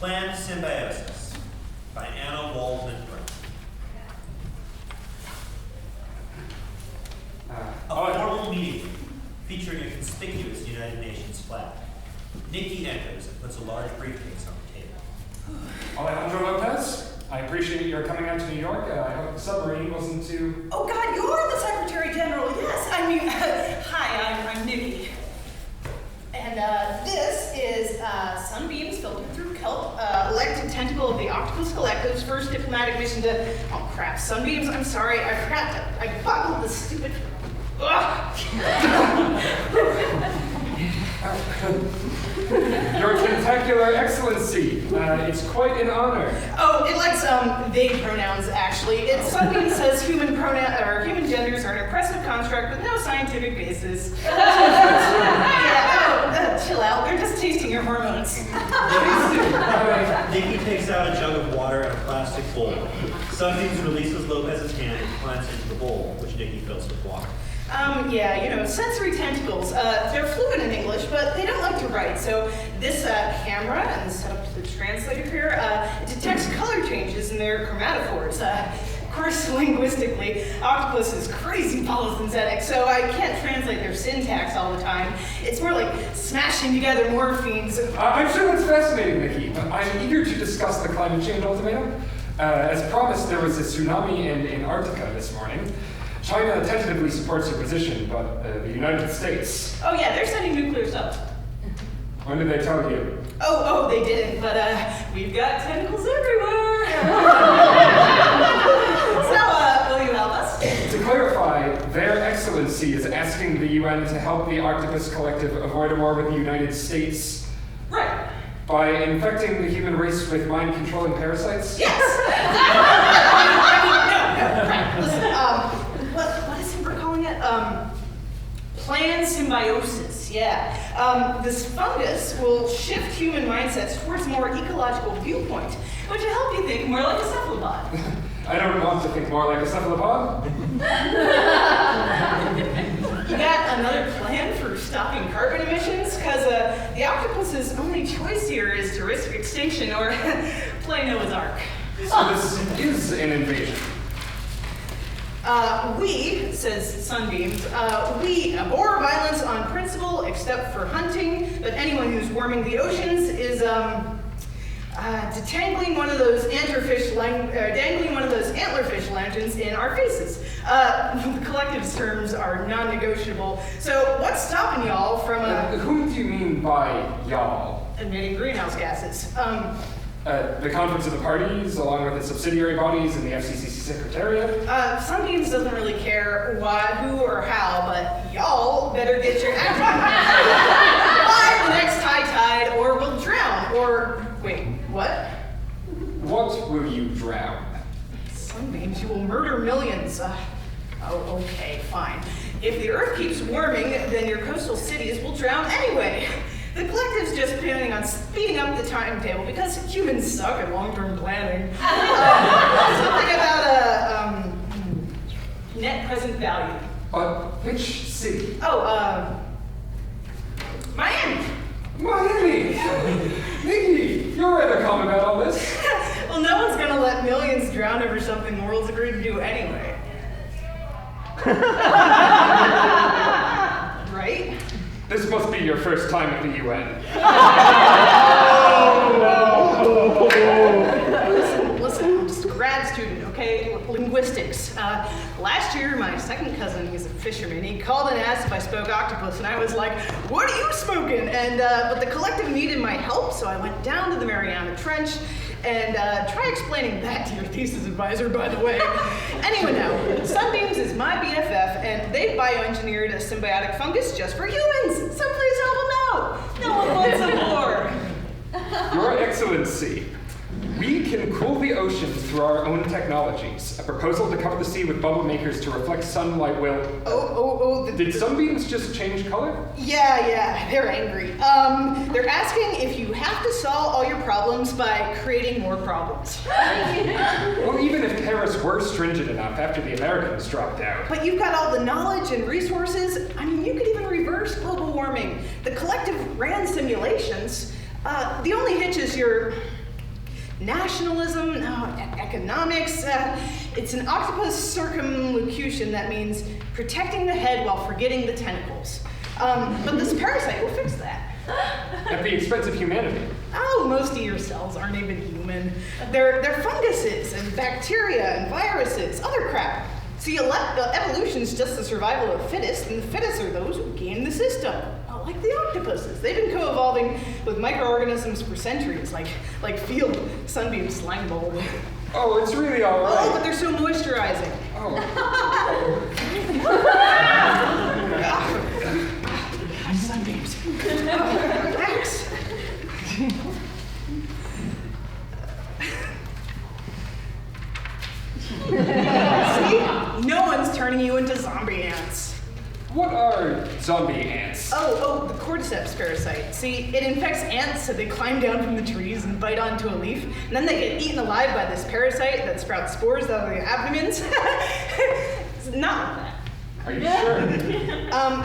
Planned Symbiosis by Waldman-Brown. A formal meeting featuring a conspicuous United Nations flag. Nikki enters and puts a large briefcase on the table. Alejandro Lopez, I appreciate your coming out to New York. I hope the submarine wasn't too... Oh God, you're the Secretary General, yes. I mean, hi, I'm Nikki. And this is Sunbeams filtered through kelp, elected tentacle of the Octopus Collective's first diplomatic mission to... Oh crap, Sunbeams, I'm sorry, I boggled the stupid... Your Tentacular Excellency, it's quite an honor. Oh, it likes vague pronouns actually. It Sunbeams says human genders are an impressive construct with no scientific basis. Chill out. They're just tasting your hormones. Nikki takes out a jug of water in a plastic bowl. Sunbeams releases Lopez's hand and plants into the bowl, which Nikki fills with water. Sensory tentacles. They're fluent in English, but they don't like to write. So this camera and the setup to the translator here detects color changes in their chromatophores. Of course, linguistically, octopus is crazy polysynthetic, so I can't translate their syntax all the time. It's more like smashing together morphemes. I'm sure that's fascinating, Nikki. I'm eager to discuss the climate change ultimatum. As promised, there was a tsunami in Antarctica this morning. China tentatively supports your position, but the United States... Oh yeah, they're sending nuclear subs. When did they tell you? Oh, they didn't, but we've got tentacles everywhere. So, will you help us? To clarify, Their Excellency is asking the UN to help the Octopus Collective avoid a war with the United States. Right. By infecting the human race with mind-controlling parasites? Yes! No, right. Listen, what is it we're calling it? Planned Symbiosis, yeah. This fungus will shift human mindsets towards a more ecological viewpoint, which will help you think more like a cephalopod. I don't want to think more like a cephalopod. You got another plan for stopping carbon emissions? Because the octopus's only choice here is to risk extinction or play Noah's Ark. So this is an invasion. Says Sunbeams, we abhor violence on principle except for hunting, but anyone who's warming the oceans is detangling one of those dangling one of those antlerfish lanterns in our faces. The collective's terms are non-negotiable. So what's stopping y'all from whom do you mean by y'all? Emitting greenhouse gases? The Conference of the Parties, along with its subsidiary bodies and the FCCC Secretariat? Sunbeams doesn't really care why, who, or how, but y'all better get your act together by the next high tide, or we'll drown. Or, wait, what? What will you drown? Sunbeams, you will murder millions. Okay, fine. If the Earth keeps warming, then your coastal cities will drown anyway. The collective's just planning on speeding up the timetable because humans suck at long-term planning. Something about net present value. Which city? Miami. Miami! Nikki, you're rather calm about all this. Well, no one's gonna let millions drown over something the world's agreed to do anyway. Right? This must be your first time at the UN. Listen, I'm just a grad student, okay? Linguistics. Last year, my second cousin, he's a fisherman, he called and asked if I spoke octopus, and I was like, what are you smoking? And, but the collective needed my help, so I went down to the Mariana Trench, and try explaining that to your thesis advisor, by the way. Anyway, now, Sunbeams is my BFF, and they bioengineered a symbiotic fungus just for humans. So please help them out. No one wants a war. Your Excellency, we can cool the oceans through our own technologies. A proposal to cover the sea with bubble makers to reflect sunlight will... Did Sunbeams just change color? Yeah, they're angry. They're asking if you have to solve all your problems by creating more problems. Well, even if Paris were stringent enough after the Americans dropped out. But you've got all the knowledge and resources. I mean, you could even reverse global warming. The collective ran simulations. The only hitch is your nationalism, no, economics. It's an octopus circumlocution that means protecting the head while forgetting the tentacles. But this parasite will fix that. At the expense of humanity. Oh, most of your cells aren't even human. They're funguses and bacteria and viruses, other crap. See, evolution's just the survival of the fittest, and the fittest are those who game the system. Like the octopuses. They've been co-evolving with microorganisms for centuries, like field sunbeam slime mold. Oh, it's really all right. Oh, but they're so moisturizing. Oh. Sunbeams. Relax. See? No one's turning you into zombie ants. What are zombie ants? Oh, the cordyceps parasite. See, it infects ants so they climb down from the trees and bite onto a leaf, and then they get eaten alive by this parasite that sprouts spores out of their abdomens. It's not like that. Are you sure?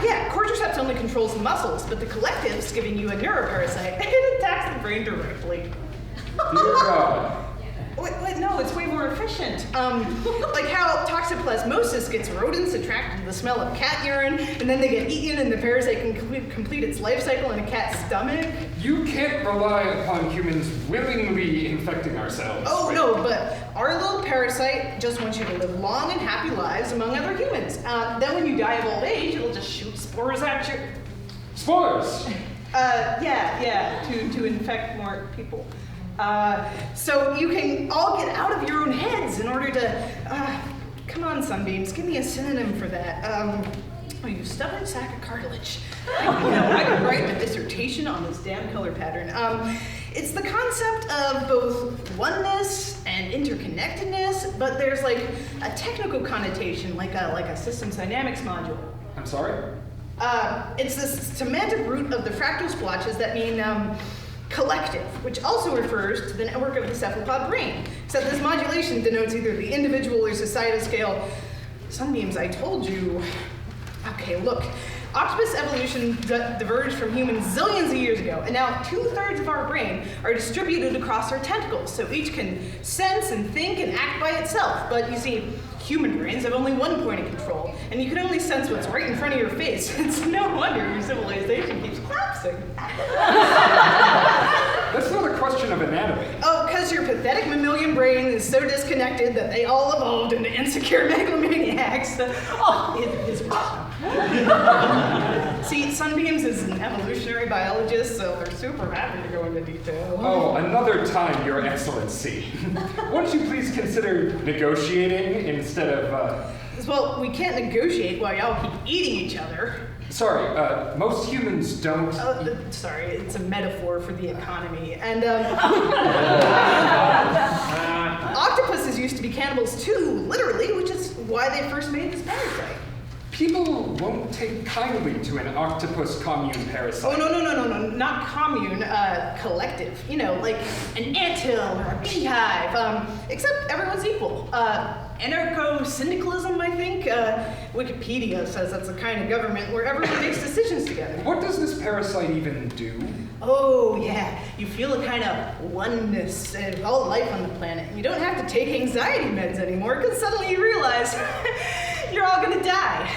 Yeah, cordyceps only controls the muscles, but the collective's giving you a neuroparasite. It attacks the brain directly. Dear God. Wait, no, it's way more efficient. Like how toxoplasmosis gets rodents attracted to the smell of cat urine, and then they get eaten and the parasite can complete its life cycle in a cat's stomach. You can't rely upon humans willingly infecting ourselves. Oh, no, but our little parasite just wants you to live long and happy lives among other humans. Then when you die of old age, it'll just shoot spores at you. Spores? Yeah, to infect more people. So you can all get out of your own heads in order to, come on, Sunbeams, give me a synonym for that. Oh, you stubborn sack of cartilage. I could write a dissertation on this damn color pattern. It's the concept of both oneness and interconnectedness, but there's like a technical connotation, like a systems dynamics module. I'm sorry? It's this semantic root of the fractal splotches that mean, collective, which also refers to the network of the cephalopod brain, except this modulation denotes either the individual or societal scale. Sunbeams, I told you. Okay, look, octopus evolution diverged from humans zillions of years ago, and now 2/3 of our brain are distributed across our tentacles, so each can sense and think and act by itself. But you see, human brains have only one point of control, and you can only sense what's right in front of your face. It's no wonder your civilization keeps collapsing. That's not a question of anatomy. Oh, because your pathetic mammalian brain is so disconnected that they all evolved into insecure megalomaniacs. Oh, it is awesome. See, Sunbeams is an evolutionary biologist, so they're super happy to go into detail. Oh, another time, Your Excellency. Won't you please consider negotiating instead of, Well, we can't negotiate while y'all keep eating each other. Sorry, most humans don't... Sorry, it's a metaphor for the economy. And, octopuses used to be cannibals too, literally, which is why they first made this parasite. People won't take kindly to an octopus commune parasite. Oh, no, not commune, collective. You know, like an anthill or a beehive, except everyone's equal. Anarcho-syndicalism, I think. Wikipedia says that's a kind of government where everyone makes decisions together. What does this parasite even do? Oh, yeah. You feel a kind of oneness of all life on the planet. You don't have to take anxiety meds anymore, because suddenly you realize you're all gonna die.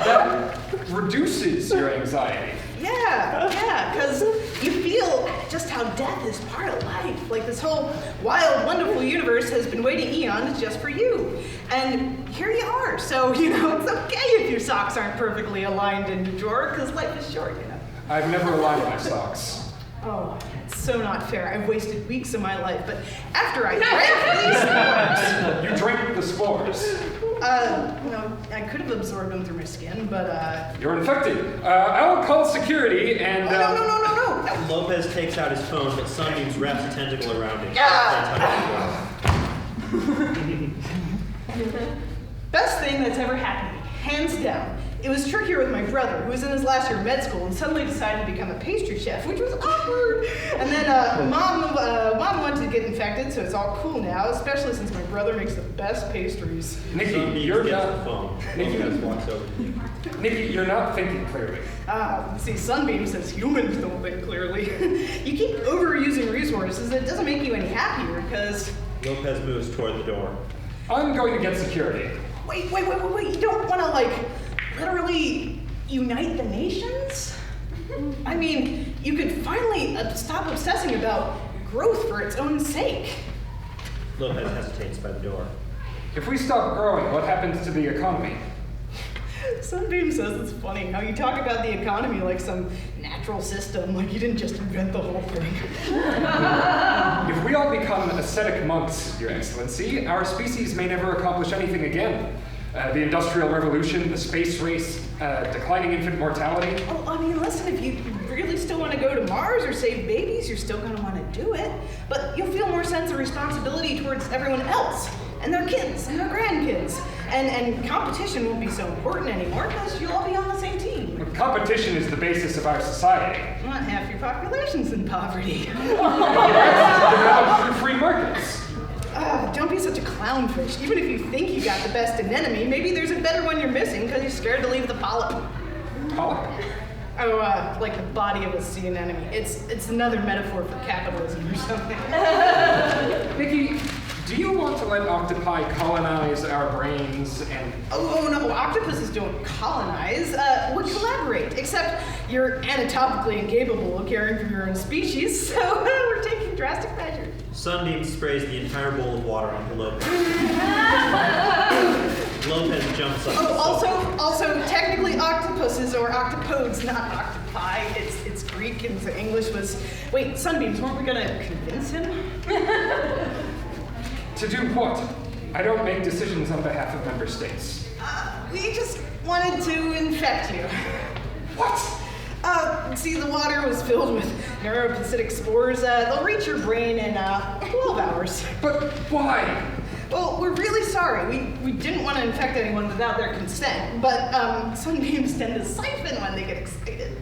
That reduces your anxiety. Yeah, because you feel just how death is part of life. Like this whole wild, wonderful universe has been waiting eons just for you. And here you are. So, you know, it's okay if your socks aren't perfectly aligned in your drawer, because life is short, you know. I've never aligned my socks. Oh, it's so not fair. I've wasted weeks of my life, but after I drank these spores... You drank the spores? No, I could have absorbed them through my skin, but, You're infected. I'll call security and, Oh, no. Lopez takes out his phone, but Sunbeams wraps a tentacle around it. Best thing that's ever happened to me, hands down. It was trickier with my brother, who was in his last year of med school and suddenly decided to become a pastry chef, which was awkward. And then mom wanted to get infected, so it's all cool now, especially since my brother makes the best pastries. Nikki, Sunbeams you're gets done. the phone. Nikki Lopez walks over to you. Nikki, you're not thinking clearly. See, Sunbeam says humans don't think clearly. You keep overusing resources, it doesn't make you any happier, because... Lopez moves toward the door. I'm going to get security. Wait, you don't want to, like, literally unite the nations? I mean, you could finally stop obsessing about growth for its own sake. Lopez hesitates by the door. If we stop growing, what happens to the economy? Sunbeam says it's funny how you talk about the economy like some natural system, like you didn't just invent the whole thing. If we all become ascetic monks, Your Excellency, our species may never accomplish anything again. The Industrial Revolution, the space race, declining infant mortality. Oh, I mean, listen, if you really still want to go to Mars or save babies, you're still going to want to do it. But you'll feel more sense of responsibility towards everyone else, and their kids, and their grandkids. And competition won't be so important anymore because you'll all be on the same team. Competition is the basis of our society. Not half your population's in poverty. Developed through free markets. Don't be such a clownfish. Even if you think you got the best anemone, maybe there's a better one you're missing because you're scared to leave the polyp. Polyp? Oh, like the body of a sea anemone. It's another metaphor for capitalism or something. Nikki, do you want to let octopi colonize our brains and... Oh, no, octopuses don't colonize. We collaborate, except you're anatomically incapable of caring for your own species, so we're taking drastic measures. Sunbeam sprays the entire bowl of water onto Lopez. Lopez jumps up. Oh, also, technically octopuses or octopodes, not octopi. It's Greek and the English was... Wait, Sunbeams, weren't we gonna convince him? To do what? I don't make decisions on behalf of member states. We just wanted to infect you. What? See, the water was filled with neuroparasitic spores. They'll reach your brain in 12 hours. But why? Well, we're really sorry. We didn't want to infect anyone without their consent, but sunbeams tend to siphon when they get excited.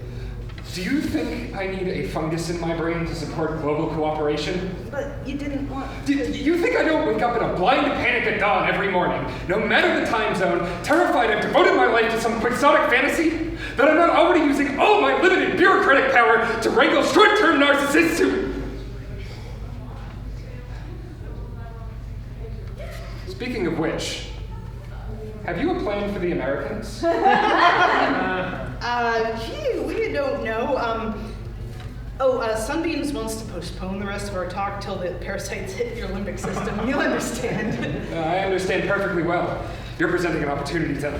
Do you think I need a fungus in my brain to support global cooperation? But you didn't want Do you think I don't wake up in a blind panic at dawn every morning, no matter the time zone, terrified I've devoted my life to some quixotic fantasy? That I'm not already using all my limited bureaucratic power to wrangle short-term narcissists who... Speaking of which, have you a plan for the Americans? We don't know. Sunbeams wants to postpone the rest of our talk till the parasites hit your limbic system. You'll understand. I understand perfectly well. You're presenting an opportunity to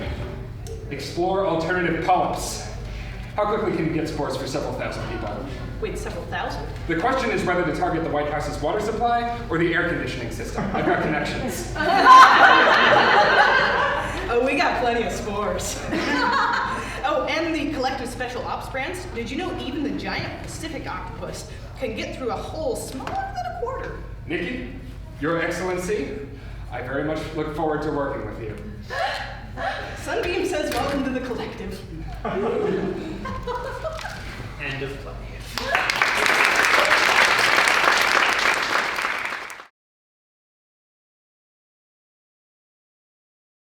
explore alternative polyps. How quickly can you get spores for several thousand people? Wait, several thousand? The question is whether to target the White House's water supply or the air conditioning system. I've got connections. Oh, we got plenty of spores. Oh, and the collective special ops branch. Did you know even the giant Pacific octopus can get through a hole smaller than a quarter? Nikki, Your Excellency, I very much look forward to working with you. Sunbeam says welcome to the collective. End of play.